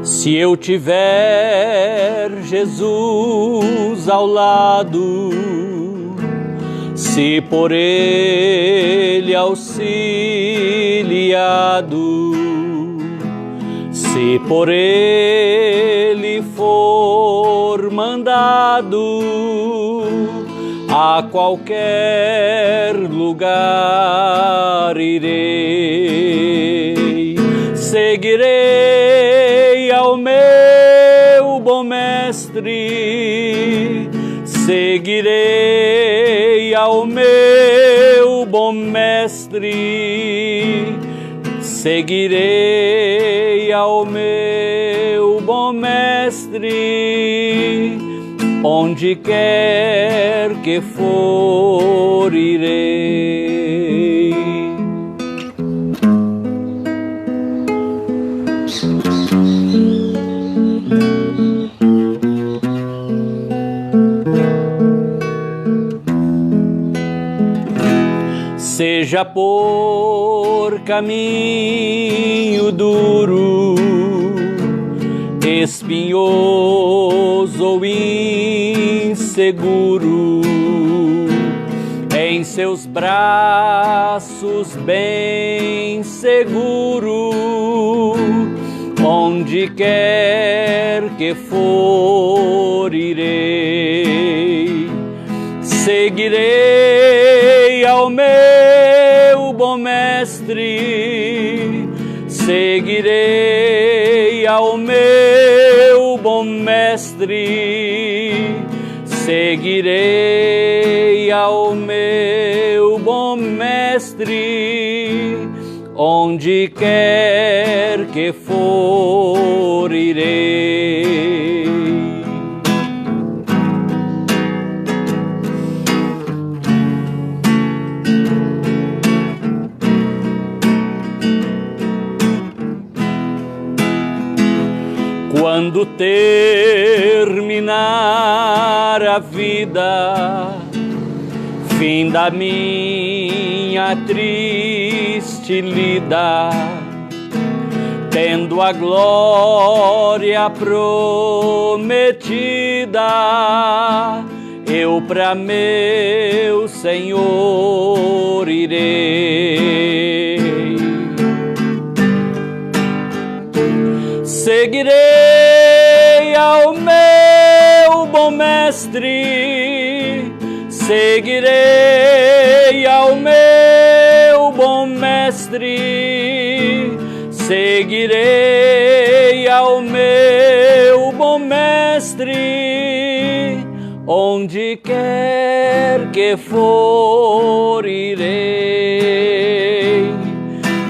Se eu tiver Jesus ao lado, se por Ele auxiliado, se por Ele for mandado, a qualquer lugar irei, seguirei ao meu bom mestre, seguirei ao meu bom mestre, seguirei ao meu bom mestre, onde quer que for irei. Seja por caminho duro, espinhoso ou inseguro, em seus braços bem seguro, onde quer que for irei, seguirei ao meu bom mestre, seguirei ao meu bom mestre, seguirei ao meu bom mestre, onde quer que for irei. Quando terminar a vida, fim da minha triste lida, tendo a glória prometida, eu pra meu Senhor irei. Seguirei ao meu bom mestre, seguirei ao meu bom mestre, seguirei ao meu bom mestre, onde quer que for irei,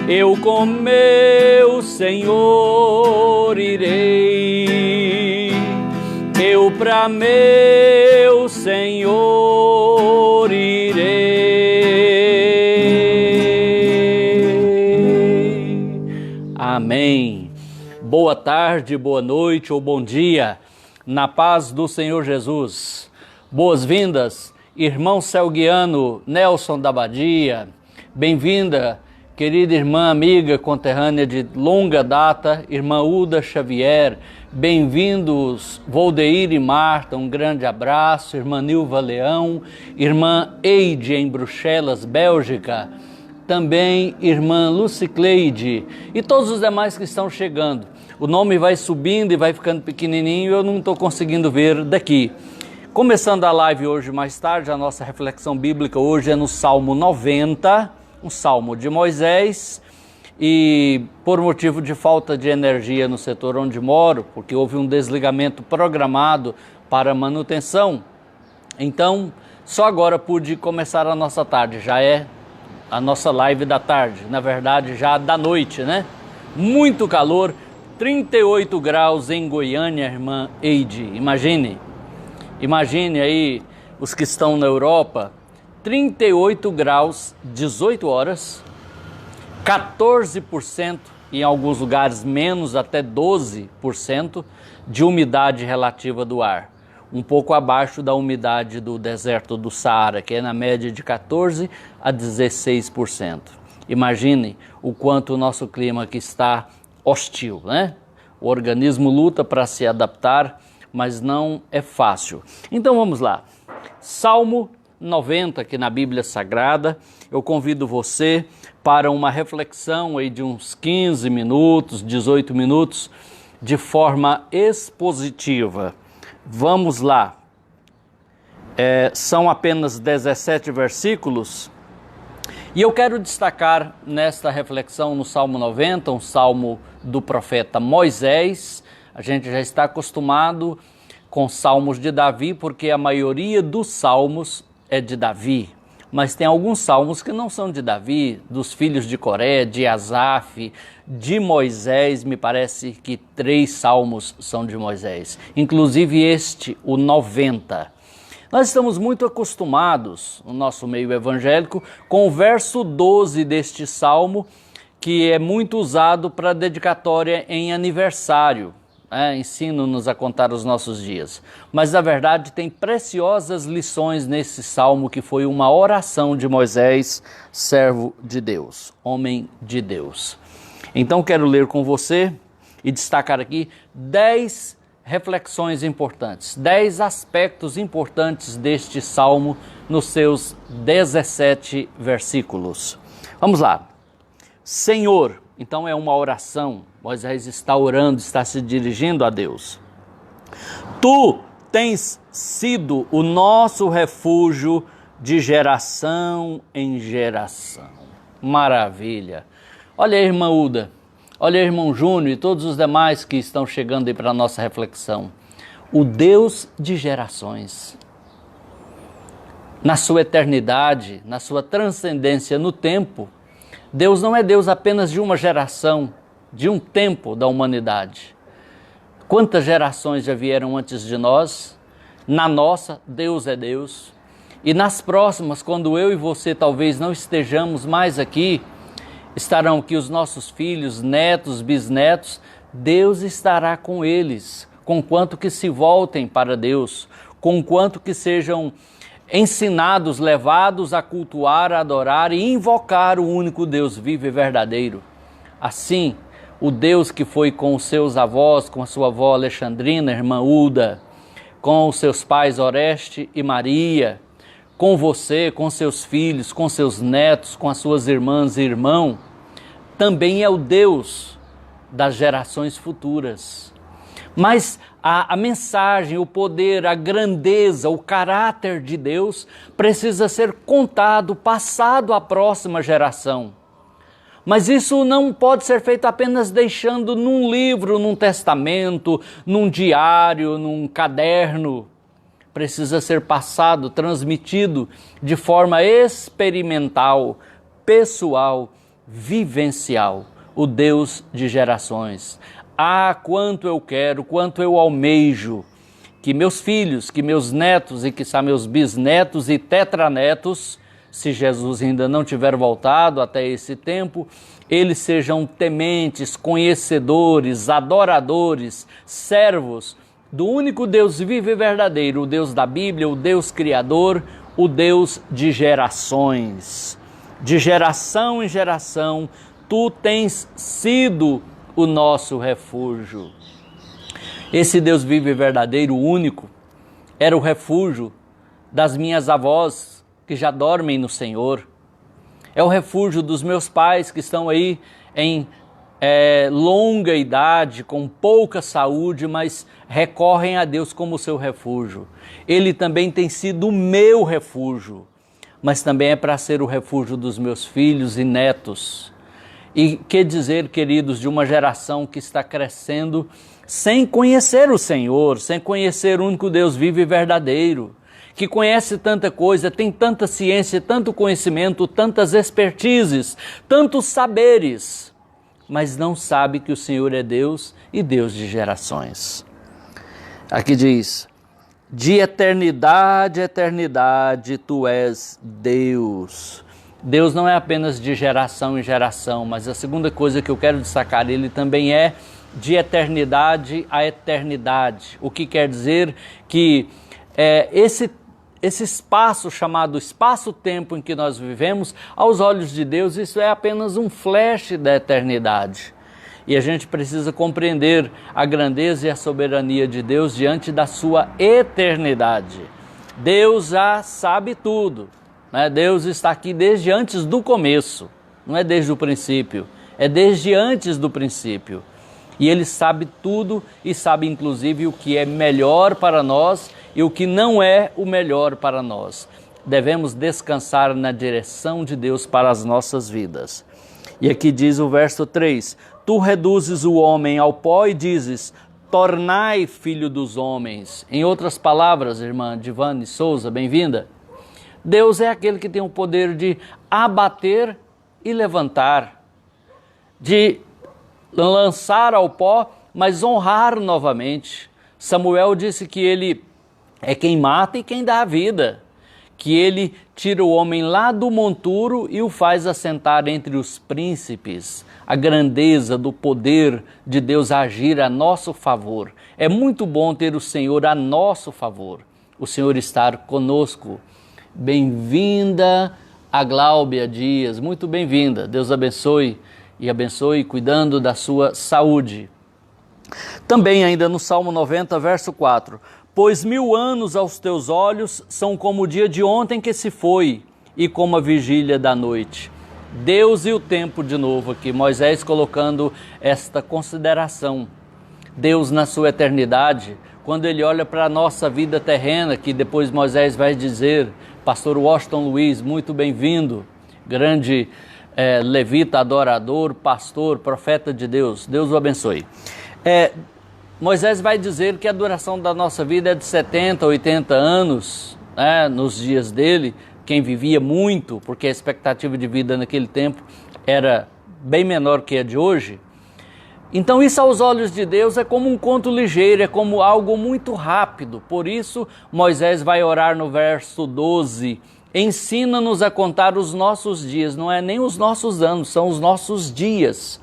eu com meu Senhor irei, eu pra meu Senhor irei. Amém. Boa tarde, boa noite ou bom dia, na paz do Senhor Jesus. Boas-vindas, irmão Celguiano Nelson da Abadia. Bem-vinda, querida irmã, amiga, conterrânea de longa data, irmã Uda Xavier. Bem-vindos, Voldeir e Marta, um grande abraço. Irmã Nilva Leão, irmã Eide em Bruxelas, Bélgica. Também irmã Lucicleide e todos os demais que estão chegando. O nome vai subindo e vai ficando pequenininho e eu não estou conseguindo ver daqui. Começando a live hoje mais tarde, a nossa reflexão bíblica hoje é no Salmo 90, um salmo de Moisés, e por motivo de falta de energia no setor onde moro, porque houve um desligamento programado para manutenção, então só agora pude começar a nossa tarde, já é a nossa live da tarde, na verdade já da noite, né? Muito calor, 38 graus em Goiânia, irmã Eide, imagine aí os que estão na Europa, 38 graus, 18 horas, 14% em alguns lugares menos, até 12% de umidade relativa do ar. Um pouco abaixo da umidade do deserto do Saara, que é na média de 14% a 16%. Imagine o quanto o nosso clima aqui está hostil, né? O organismo luta para se adaptar, mas não é fácil. Então vamos lá. Salmo 90, aqui na Bíblia Sagrada, eu convido você para uma reflexão aí de uns 15 minutos, 18 minutos, de forma expositiva. Vamos lá. São apenas 17 versículos, e eu quero destacar nesta reflexão no Salmo 90, um salmo do profeta Moisés. A gente já está acostumado com salmos de Davi, porque a maioria dos salmos é de Davi. Mas tem alguns salmos que não são de Davi, dos filhos de Coré, de Asaf, de Moisés. Me parece que 3 salmos são de Moisés, inclusive este, o 90. Nós estamos muito acostumados, no nosso meio evangélico, com o verso 12 deste salmo, que é muito usado para dedicatória em aniversário. Ensina-nos a contar os nossos dias. Mas, na verdade, tem preciosas lições nesse salmo, que foi uma oração de Moisés, servo de Deus, homem de Deus. Então, quero ler com você e destacar aqui 10 reflexões importantes, 10 aspectos importantes deste salmo nos seus 17 versículos. Vamos lá. Senhor, então é uma oração. Moisés está orando, está se dirigindo a Deus. Tu tens sido o nosso refúgio de geração em geração. Maravilha. Olha aí, irmã Uda, olha aí, irmão Júnior e todos os demais que estão chegando aí para a nossa reflexão. O Deus de gerações, na sua eternidade, na sua transcendência no tempo, Deus não é Deus apenas de uma geração, de um tempo da humanidade. Quantas gerações já vieram antes de nós? Na nossa, Deus é Deus. E nas próximas, quando eu e você talvez não estejamos mais aqui, estarão aqui os nossos filhos, netos, bisnetos. Deus estará com eles, conquanto que se voltem para Deus, conquanto que sejam ensinados, levados a cultuar, a adorar e invocar o único Deus vivo e verdadeiro. Assim, o Deus que foi com os seus avós, com a sua avó Alexandrina, irmã Uda, com os seus pais Oreste e Maria, com você, com seus filhos, com seus netos, com as suas irmãs e irmão, também é o Deus das gerações futuras. Mas a mensagem, o poder, a grandeza, o caráter de Deus precisa ser contado, passado à próxima geração. Mas isso não pode ser feito apenas deixando num livro, num testamento, num diário, num caderno. Precisa ser passado, transmitido de forma experimental, pessoal, vivencial. O Deus de gerações. Ah, quanto eu quero, quanto eu almejo que meus filhos, que meus netos e quiçá meus bisnetos e tetranetos, se Jesus ainda não tiver voltado até esse tempo, eles sejam tementes, conhecedores, adoradores, servos do único Deus vivo e verdadeiro, o Deus da Bíblia, o Deus Criador, o Deus de gerações. De geração em geração, tu tens sido o nosso refúgio. Esse Deus vivo e verdadeiro, único, era o refúgio das minhas avós, que já dormem no Senhor. É o refúgio dos meus pais que estão aí em longa idade, com pouca saúde, mas recorrem a Deus como seu refúgio. Ele também tem sido o meu refúgio, mas também é para ser o refúgio dos meus filhos e netos. E que dizer, queridos, de uma geração que está crescendo sem conhecer o Senhor, sem conhecer o único Deus vivo e verdadeiro, que conhece tanta coisa, tem tanta ciência, tanto conhecimento, tantas expertises, tantos saberes, mas não sabe que o Senhor é Deus e Deus de gerações. Aqui diz, de eternidade a eternidade tu és Deus. Deus não é apenas de geração em geração, mas a segunda coisa que eu quero destacar, ele também é de eternidade a eternidade. O que quer dizer que esse espaço chamado espaço-tempo em que nós vivemos, aos olhos de Deus, isso é apenas um flash da eternidade. E a gente precisa compreender a grandeza e a soberania de Deus diante da sua eternidade. Deus já sabe tudo, né? Deus está aqui desde antes do começo, não é desde o princípio, é desde antes do princípio. E Ele sabe tudo e sabe inclusive o que é melhor para nós e o que não é o melhor para nós. Devemos descansar na direção de Deus para as nossas vidas. E aqui diz o verso 3, tu reduzes o homem ao pó e dizes, tornai filho dos homens. Em outras palavras, irmã Divane Souza, bem-vinda. Deus é aquele que tem o poder de abater e levantar, de lançar ao pó, mas honrar novamente. Samuel disse que ele é quem mata e quem dá a vida, que ele tira o homem lá do monturo e o faz assentar entre os príncipes. A grandeza do poder de Deus agir a nosso favor. É muito bom ter o Senhor a nosso favor, o Senhor estar conosco. Bem-vinda a Gláubia Dias, muito bem-vinda. Deus abençoe e abençoe cuidando da sua saúde. Também ainda no Salmo 90, verso 4. Pois 1000 anos aos teus olhos são como o dia de ontem que se foi e como a vigília da noite. Deus e o tempo de novo aqui, Moisés colocando esta consideração. Deus na sua eternidade, quando ele olha para a nossa vida terrena, que depois Moisés vai dizer, pastor Washington Luiz, muito bem-vindo, grande levita, adorador, pastor, profeta de Deus, Deus o abençoe. Moisés vai dizer que a duração da nossa vida é de 70, 80 anos, né, nos dias dele, quem vivia muito, porque a expectativa de vida naquele tempo era bem menor que a de hoje. Então isso aos olhos de Deus é como um conto ligeiro, é como algo muito rápido. Por isso Moisés vai orar no verso 12, ensina-nos a contar os nossos dias, não é nem os nossos anos, são os nossos dias.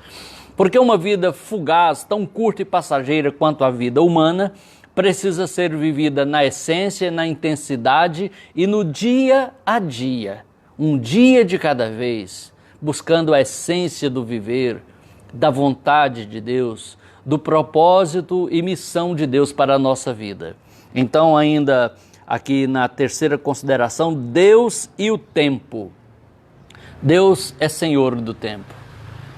Porque uma vida fugaz, tão curta e passageira quanto a vida humana, precisa ser vivida na essência, na intensidade e no dia a dia. Um dia de cada vez, buscando a essência do viver, da vontade de Deus, do propósito e missão de Deus para a nossa vida. Então, ainda aqui na terceira consideração, Deus e o tempo. Deus é Senhor do tempo.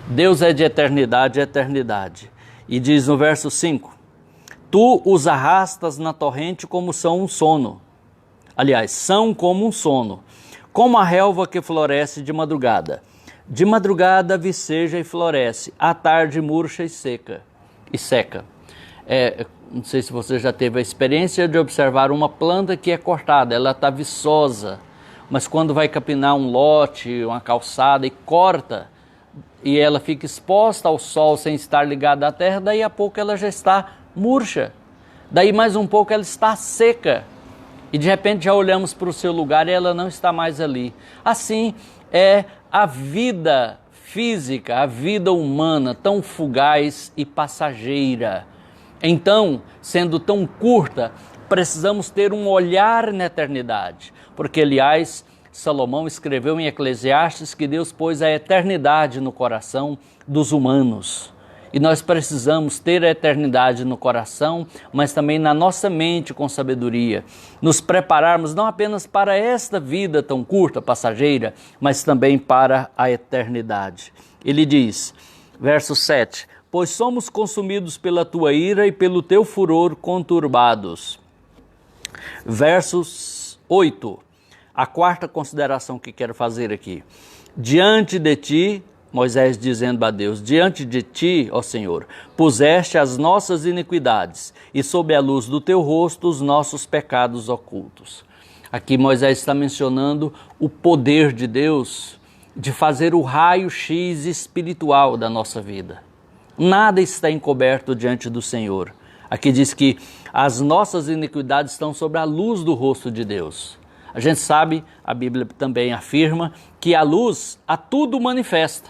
Deus é de eternidade a eternidade. E diz no verso 5, tu os arrastas na torrente como são um sono. Aliás, são como um sono, como a relva que floresce de madrugada. De madrugada viceja e floresce, à tarde murcha e seca. Não sei se você já teve a experiência de observar uma planta que é cortada, ela está viçosa, mas quando vai capinar um lote, uma calçada e corta, e ela fica exposta ao sol sem estar ligada à terra, daí a pouco ela já está murcha, daí mais um pouco ela está seca, e de repente já olhamos para o seu lugar e ela não está mais ali. Assim é a vida física, a vida humana, tão fugaz e passageira. Então, sendo tão curta, precisamos ter um olhar na eternidade, porque aliás, Salomão escreveu em Eclesiastes que Deus pôs a eternidade no coração dos humanos. E nós precisamos ter a eternidade no coração, mas também na nossa mente com sabedoria. Nos prepararmos não apenas para esta vida tão curta, passageira, mas também para a eternidade. Ele diz, verso 7, pois somos consumidos pela tua ira e pelo teu furor conturbados. Versos 8. A quarta consideração que quero fazer aqui. Diante de ti, Moisés dizendo a Deus, diante de ti, ó Senhor, puseste as nossas iniquidades e sob a luz do teu rosto os nossos pecados ocultos. Aqui Moisés está mencionando o poder de Deus de fazer o raio-x espiritual da nossa vida. Nada está encoberto diante do Senhor. Aqui diz que as nossas iniquidades estão sob a luz do rosto de Deus. A gente sabe, a Bíblia também afirma, que a luz a tudo manifesta.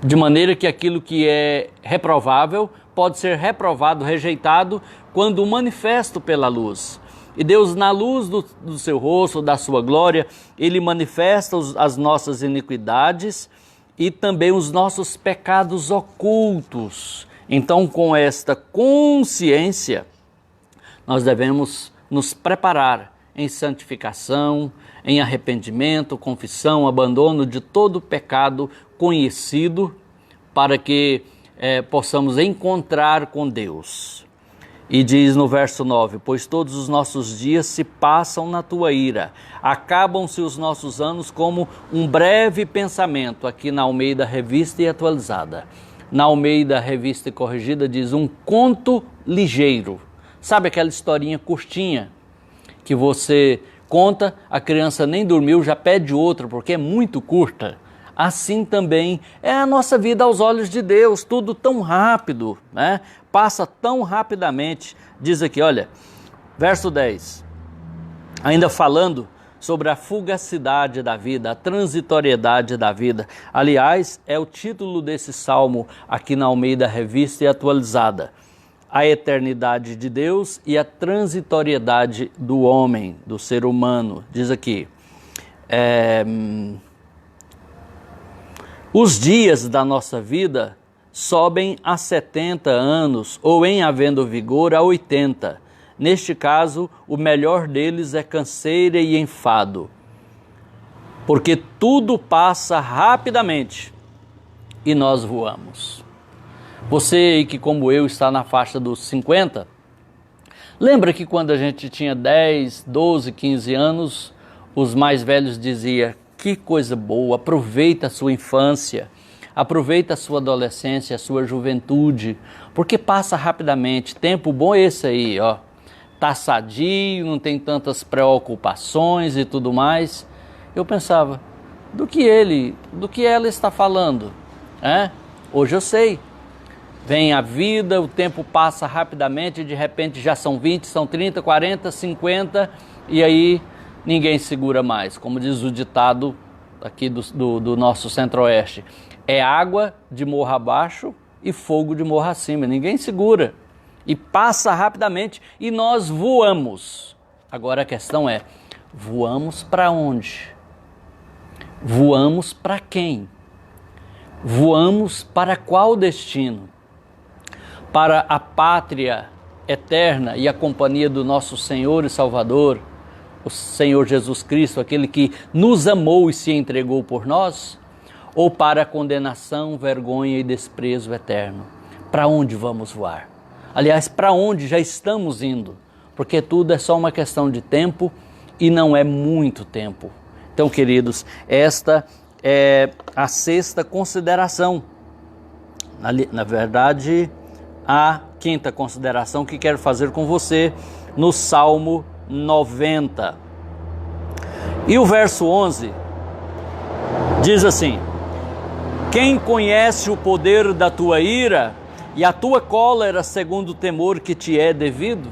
De maneira que aquilo que é reprovável pode ser reprovado, rejeitado, quando manifesto pela luz. E Deus, na luz do seu rosto, da sua glória, Ele manifesta as nossas iniquidades e também os nossos pecados ocultos. Então, com esta consciência, nós devemos nos preparar em santificação, em arrependimento, confissão, abandono de todo pecado conhecido, para que possamos encontrar com Deus. E diz no verso 9, pois todos os nossos dias se passam na tua ira, acabam-se os nossos anos como um breve pensamento, aqui na Almeida Revista e Atualizada. Na Almeida Revista e Corrigida diz um conto ligeiro. Sabe aquela historinha curtinha que você conta, a criança nem dormiu, já pede outra porque é muito curta? Assim também é a nossa vida aos olhos de Deus, tudo tão rápido, né? Passa tão rapidamente. Diz aqui, olha, verso 10, ainda falando sobre a fugacidade da vida, a transitoriedade da vida. Aliás, é o título desse salmo aqui na Almeida Revista e Atualizada. A eternidade de Deus e a transitoriedade do homem, do ser humano. Diz aqui, os dias da nossa vida sobem a 70 anos ou, em havendo vigor, a 80. Neste caso, o melhor deles é canseira e enfado, porque tudo passa rapidamente e nós voamos. Você que, como eu, está na faixa dos 50, lembra que quando a gente tinha 10, 12, 15 anos, os mais velhos diziam: que coisa boa, aproveita a sua infância, aproveita a sua adolescência, a sua juventude, porque passa rapidamente. Tempo bom é esse aí, ó. Tá sadio, não tem tantas preocupações e tudo mais. Eu pensava, do que ela está falando? Hoje eu sei. Vem a vida, o tempo passa rapidamente, de repente já são 20, são 30, 40, 50, e aí ninguém segura mais. Como diz o ditado aqui do nosso centro-oeste, é água de morro abaixo e fogo de morro acima. Ninguém segura. E passa rapidamente e nós voamos. Agora a questão é, voamos para onde? Voamos para quem? Voamos para qual destino? Para a pátria eterna e a companhia do nosso Senhor e Salvador, o Senhor Jesus Cristo, aquele que nos amou e se entregou por nós? Ou para a condenação, vergonha e desprezo eterno? Para onde vamos voar? Aliás, para onde já estamos indo? Porque tudo é só uma questão de tempo e não é muito tempo. Então, queridos, esta é a sexta consideração. Na verdade, a quinta consideração que quero fazer com você no Salmo 90. E o verso 11 diz assim: quem conhece o poder da tua ira e a tua cólera segundo o temor que te é devido?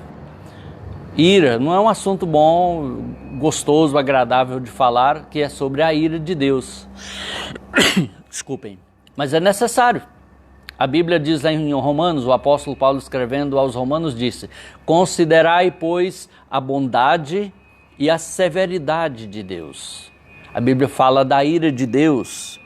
Ira não é um assunto bom, gostoso, agradável de falar, que é sobre a ira de Deus. Desculpem, mas é necessário. A Bíblia diz lá em Romanos, o apóstolo Paulo escrevendo aos Romanos disse: considerai, pois, a bondade e a severidade de Deus. A Bíblia fala da ira de Deus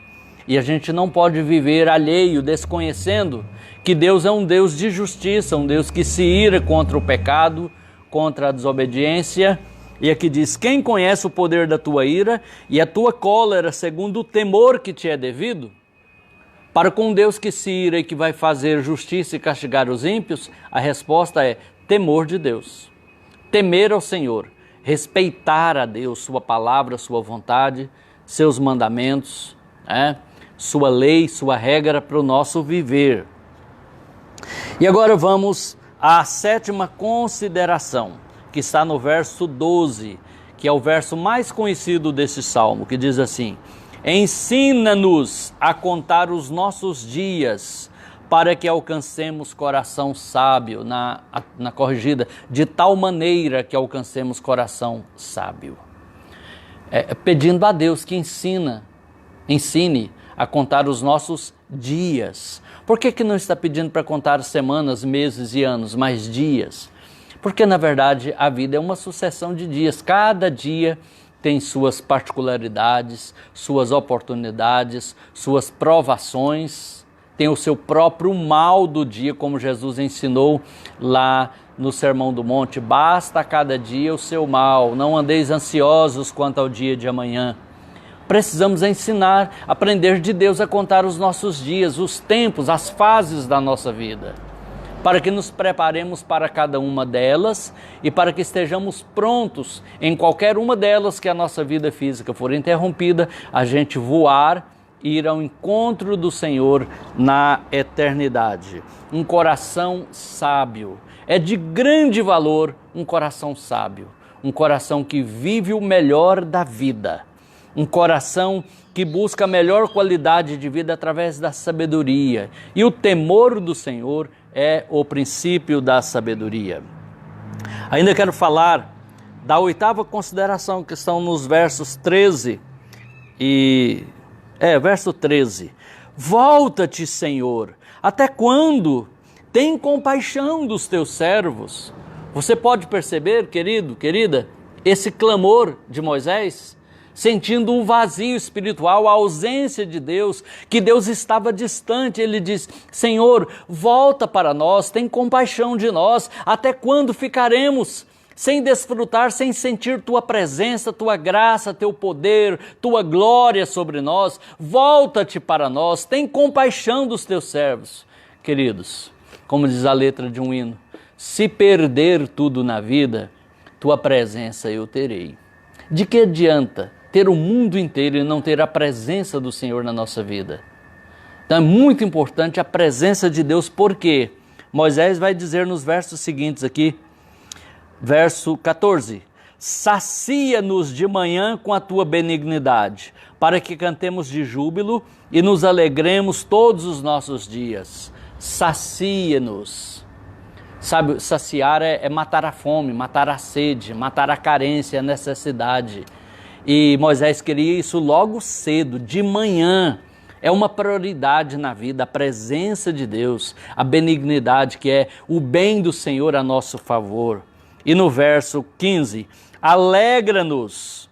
e a gente não pode viver alheio, desconhecendo que Deus é um Deus de justiça, um Deus que se ira contra o pecado, contra a desobediência. E aqui diz: quem conhece o poder da tua ira e a tua cólera segundo o temor que te é devido? Para com Deus que se ira e que vai fazer justiça e castigar os ímpios, a resposta é temor de Deus. Temer ao Senhor, respeitar a Deus, sua palavra, sua vontade, seus mandamentos, sua lei, sua regra para o nosso viver. E agora vamos à sétima consideração, que está no verso 12, que é o verso mais conhecido desse salmo, que diz assim: ensina-nos a contar os nossos dias, para que alcancemos coração sábio, na corrigida, de tal maneira que alcancemos coração sábio. Pedindo a Deus que ensine a contar os nossos dias. Por que não está pedindo para contar semanas, meses e anos, mas dias? Porque na verdade a vida é uma sucessão de dias, cada dia tem suas particularidades, suas oportunidades, suas provações, tem o seu próprio mal do dia, como Jesus ensinou lá no Sermão do Monte. Basta a cada dia o seu mal, não andeis ansiosos quanto ao dia de amanhã. Precisamos ensinar, aprender de Deus a contar os nossos dias, os tempos, as fases da nossa vida, para que nos preparemos para cada uma delas e para que estejamos prontos em qualquer uma delas que a nossa vida física for interrompida, a gente voar e ir ao encontro do Senhor na eternidade. Um coração sábio. É de grande valor um coração sábio, um coração que vive o melhor da vida, um coração que busca a melhor qualidade de vida através da sabedoria. E o temor do Senhor é o princípio da sabedoria. Ainda quero falar da oitava consideração, que estão nos versos 13 verso 13. Volta-te, Senhor, até quando? Tem compaixão dos teus servos. Você pode perceber, querido, querida, esse clamor de Moisés, sentindo um vazio espiritual, a ausência de Deus, que Deus estava distante. Ele diz: Senhor, volta para nós, tem compaixão de nós. Até quando ficaremos sem desfrutar, sem sentir tua presença, tua graça, teu poder, tua glória sobre nós? Volta-te para nós, tem compaixão dos teus servos. Queridos, como diz a letra de um hino, se perder tudo na vida, tua presença eu terei. De que adianta ter o mundo inteiro e não ter a presença do Senhor na nossa vida? Então é muito importante a presença de Deus, porque Moisés vai dizer nos versos seguintes aqui, verso 14, sacia-nos de manhã com a tua benignidade, para que cantemos de júbilo e nos alegremos todos os nossos dias. Sacia-nos. Sabe, saciar é matar a fome, matar a sede, matar a carência, a necessidade. E Moisés queria isso logo cedo, de manhã. É uma prioridade na vida, a presença de Deus, a benignidade, que é o bem do Senhor a nosso favor. E no verso 15, alegra-nos.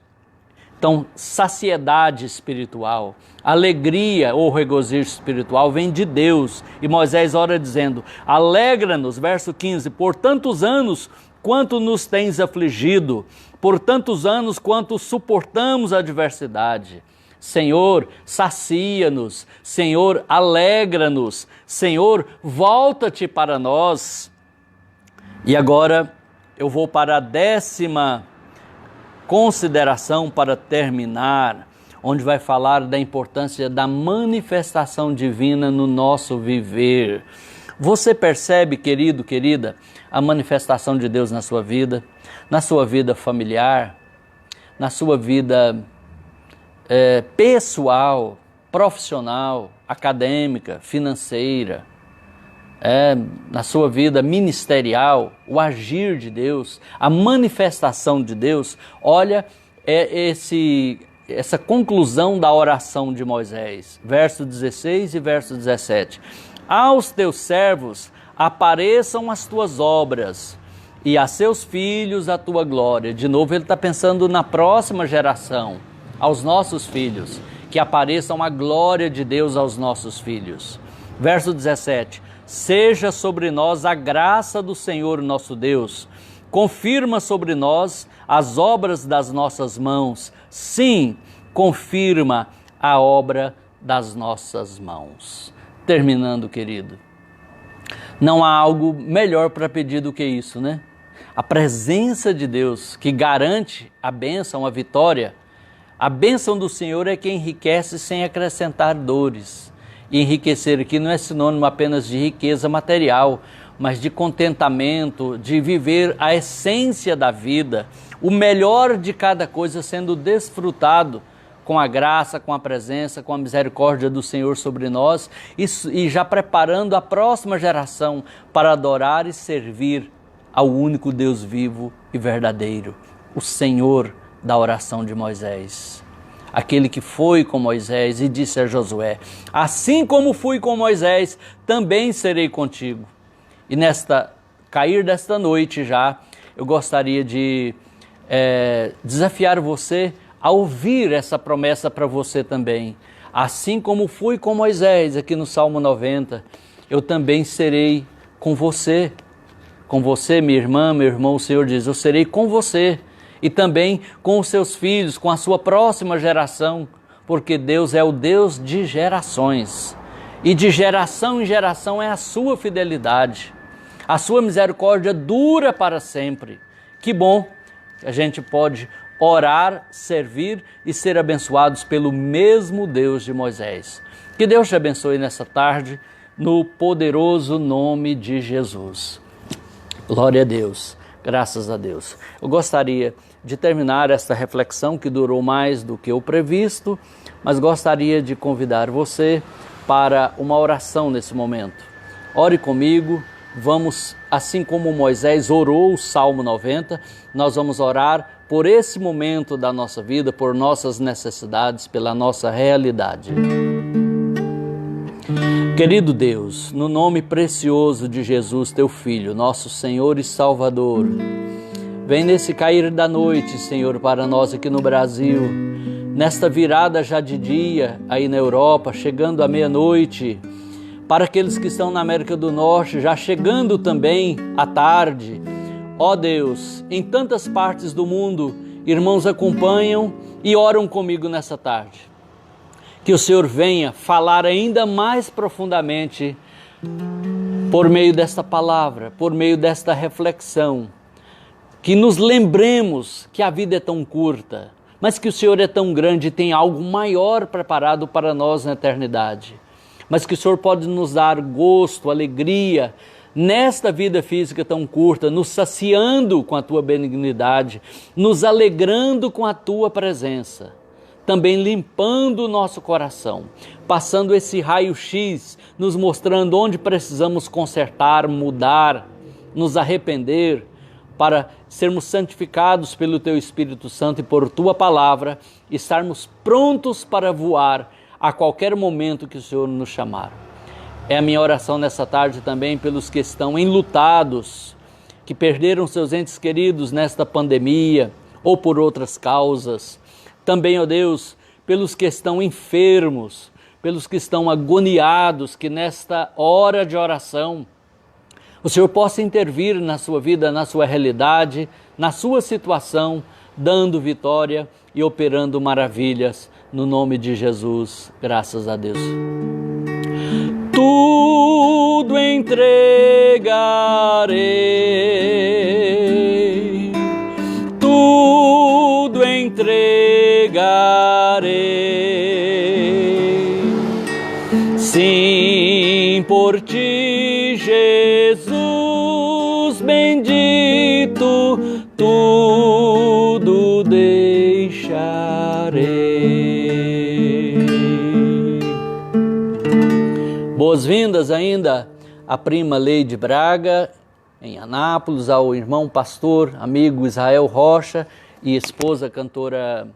Então, saciedade espiritual, alegria ou regozijo espiritual vem de Deus. E Moisés ora dizendo, alegra-nos, verso 15, por tantos anos quanto nos tens afligido, por tantos anos quanto suportamos a adversidade. Senhor, sacia-nos, Senhor, alegra-nos, Senhor, volta-te para nós. E agora eu vou para a 10ª consideração para terminar, onde vai falar da importância da manifestação divina no nosso viver. Você percebe, querido, querida, a manifestação de Deus na sua vida familiar, na sua vida pessoal, profissional, acadêmica, financeira, na sua vida ministerial, o agir de Deus, a manifestação de Deus? Olha, essa conclusão da oração de Moisés, verso 16 e verso 17. Aos teus servos apareçam as tuas obras, e a seus filhos a tua glória. De novo ele está pensando na próxima geração, aos nossos filhos, que apareçam a glória de Deus aos nossos filhos. Verso 17. Seja sobre nós a graça do Senhor nosso Deus. Confirma sobre nós as obras das nossas mãos. Sim, confirma a obra das nossas mãos. Terminando, querido, não há algo melhor para pedir do que isso, né? A presença de Deus que garante a bênção, a vitória. A bênção do Senhor é que enriquece sem acrescentar dores. E enriquecer aqui não é sinônimo apenas de riqueza material, mas de contentamento, de viver a essência da vida, o melhor de cada coisa sendo desfrutado com a graça, com a presença, com a misericórdia do Senhor sobre nós e já preparando a próxima geração para adorar e servir ao único Deus vivo e verdadeiro, o Senhor da oração de Moisés. Aquele que foi com Moisés e disse a Josué: assim como fui com Moisés, também serei contigo. E cair desta noite já, eu gostaria de desafiar você a ouvir essa promessa para você também. Assim como fui com Moisés, aqui no Salmo 90, eu também serei com você. Com você, minha irmã, meu irmão, o Senhor diz: eu serei com você. E também com os seus filhos, com a sua próxima geração, porque Deus é o Deus de gerações. E de geração em geração é a sua fidelidade. A sua misericórdia dura para sempre. Que bom que a gente pode orar, servir e ser abençoados pelo mesmo Deus de Moisés. Que Deus te abençoe nessa tarde, no poderoso nome de Jesus. Glória a Deus, graças a Deus. Eu gostaria de terminar esta reflexão que durou mais do que o previsto, mas gostaria de convidar você para uma oração nesse momento. Ore comigo, vamos, assim como Moisés orou o Salmo 90, nós vamos orar por esse momento da nossa vida, por nossas necessidades, pela nossa realidade. Querido Deus, no nome precioso de Jesus, teu Filho, nosso Senhor e Salvador, vem nesse cair da noite, Senhor, para nós aqui no Brasil, nesta virada já de dia, aí na Europa, chegando à meia-noite, para aqueles que estão na América do Norte, já chegando também à tarde. Ó Deus, em tantas partes do mundo, irmãos acompanham e oram comigo nessa tarde. Que o Senhor venha falar ainda mais profundamente por meio desta palavra, por meio desta reflexão. Que nos lembremos que a vida é tão curta, mas que o Senhor é tão grande e tem algo maior preparado para nós na eternidade. Mas que o Senhor pode nos dar gosto, alegria, nesta vida física tão curta, nos saciando com a Tua benignidade, nos alegrando com a Tua presença, também limpando o nosso coração, passando esse raio-x, nos mostrando onde precisamos consertar, mudar, nos arrepender, para sermos santificados pelo Teu Espírito Santo e por Tua Palavra, estarmos prontos para voar a qualquer momento que o Senhor nos chamar. É a minha oração nessa tarde também pelos que estão enlutados, que perderam seus entes queridos nesta pandemia ou por outras causas. Também, ó Deus, pelos que estão enfermos, pelos que estão agoniados, que nesta hora de oração o Senhor possa intervir na sua vida, na sua realidade, na sua situação, dando vitória e operando maravilhas no nome de Jesus. Graças a Deus. Tudo entregarei, tudo entregarei, sim, por Ti, Jesus bendito, tudo deixarei. Boas-vindas ainda à prima Leide Braga, em Anápolis, ao irmão pastor, amigo Israel Rocha e esposa cantora,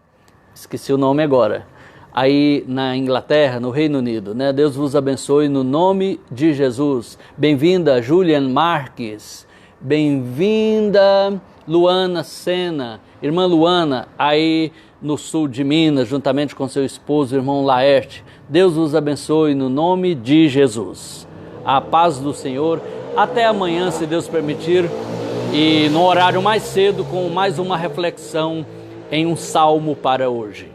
esqueci o nome agora, aí na Inglaterra, no Reino Unido, né? Deus vos abençoe no nome de Jesus. Bem-vinda Julian Marques, bem-vinda Luana Sena, irmã Luana, aí no sul de Minas, juntamente com seu esposo, irmão Laerte. Deus vos abençoe no nome de Jesus. A paz do Senhor. Até amanhã, se Deus permitir, e no horário mais cedo, com mais uma reflexão em um salmo para hoje.